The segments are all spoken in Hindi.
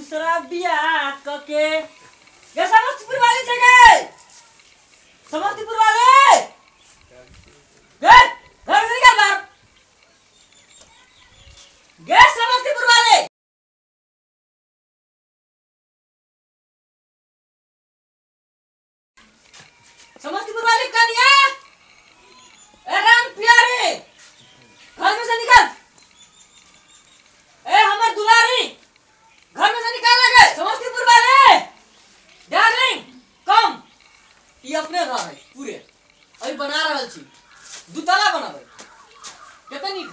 दूसरा बियाह कके ये समस्तीपुर वाले जगह समस्तीपुर वाले गए घर से निकल बाहर गए समस्तीपुर वाले समस्तीपुर वाले कनिया ए राम प्यारे घर में से निकल ए हमर दुलारी घर में से निकाल लगे समस्तीपुर वाले डार्लिंग कम ये अपने घर है पूरे अभी बना रहल छी दू तला बनाबे कितनी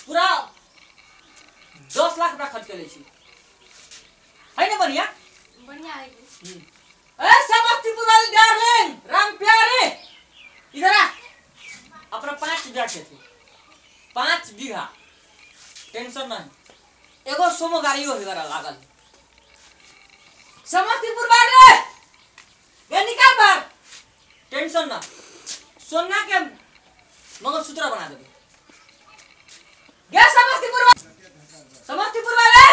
पूरा 10 लाख रुपया खर्च कर ले छी है ना बढ़िया बढ़िया है ए समस्तीपुर वाले डार्लिंग राम प्यारे इधर आ अपना 5 बीघा खेत 5 बीघा टेंशन नहीं एगो सोमो गाड़ी हो हिवारा लागल समस्तीपुर वाले ये निकाल बाहर टेंशन ना सोना के मंगलसूत्र बना देबे गे समस्तीपुर वाले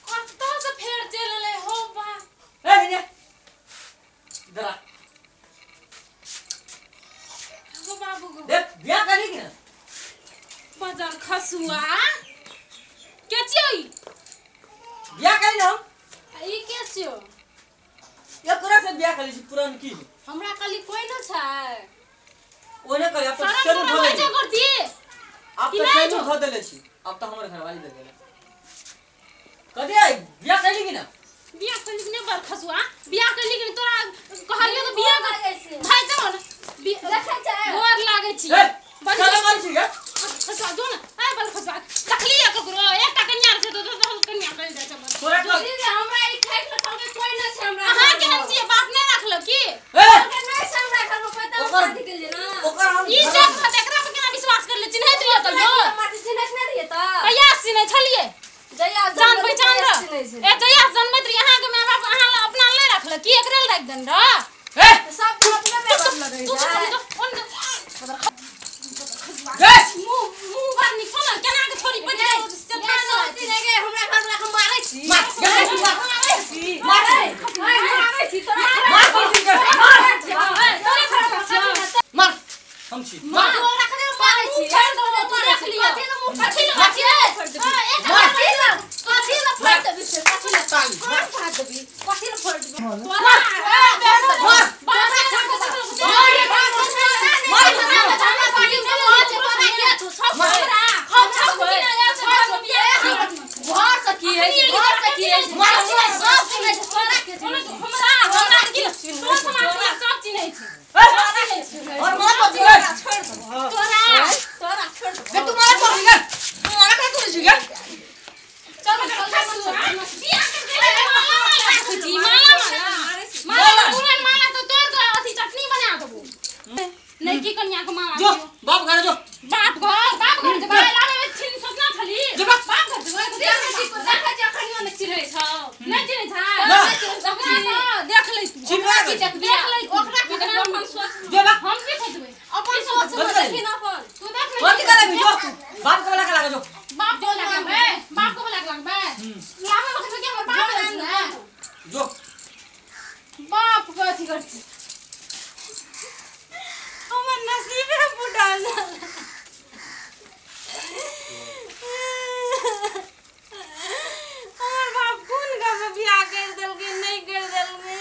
कत्तो से फेर चलले हो बा ए निने इधर आ गो बाबू गो देख बियाह करी कि ना बाजार खसुआ के छियै बियाह करी हम ई के छियो ये पूरा से बियाह करी छी पुरान की हमरा कली कोई न छै ओने कर अब तो सारा शेरू मोबाइल धो कर दी अब तो शेरू धो देले छी अब तो हमर घरवाली दे गेले कदे आई बियाह करी कि ना बियाह कली ने बर खसुआ बियाह कली कि तोरा कहलियो तो बियाह कर भाई जाओ ना देखै छै गोर लागे छी चलो मारी छी गे खसुआ दो ना ए बल खसुआ रखली ककरो एकटा कन्या से तो कन्या कर दे छै तोरा तो हमरा ई खाइ ल खाके कोई न छै हमरा अहाँ के हम छी बात नै रखल की ए नै छै हमरा घर में कोई तो शादी के लिए ना ओकर हम ई जग में एकरा पे केना विश्वास कर ले चिन्हैत रहिए त यो माटी चिन्हैत नै रहिए त कहिया चिन्है छलिए जया जान पहचान र ए जया जन्मत रही अहाँ के मां बाप अहाँ अपना नै रखल की एकरे ल राख देन र ए सब अपने में बात लगे गे मुंह बार निकल ना केना के थोड़ी बजे से सोचती रे गे हमरा घर में हम मारै छी मार गे मारै छी मारै छी तोरा मार कर गे मार हम छी मार रख दे मारै छी छोड़ दो तो देख लियो कथि ल फोड़ देबी से कथि ल ताली फोड़ देबी कथि ल फोड़ देबी तोरा और मार कर गे तोरा छोड़ गे तू मार कर गे मार का कर गे चल बियाह कर दे माला तो तोड़ दो अथी चटनी बना देबो नहीं की कन्या के माला जो बाप घर जो बाप घर जब लावे में छिन सोचना छली जो बाप घर जब देखा जे कन्या ने चिन्है छ नहीं चिन्है छ देख ले तू चिन्है देख ले ओकरा की अपन सोच जो बाप हम की सोचबै अपन सोच देखी ना अपन तू देख ले कथि करे भी जो बाप के लगा जो बाप जो लगबे बाप को लगबे लावे में के हमर बाप है जो बाप को अथी करछी हमर नसीब है बुढ़ाल हमर बाप कोन का बियाह कर देलकै नहीं कर देलकै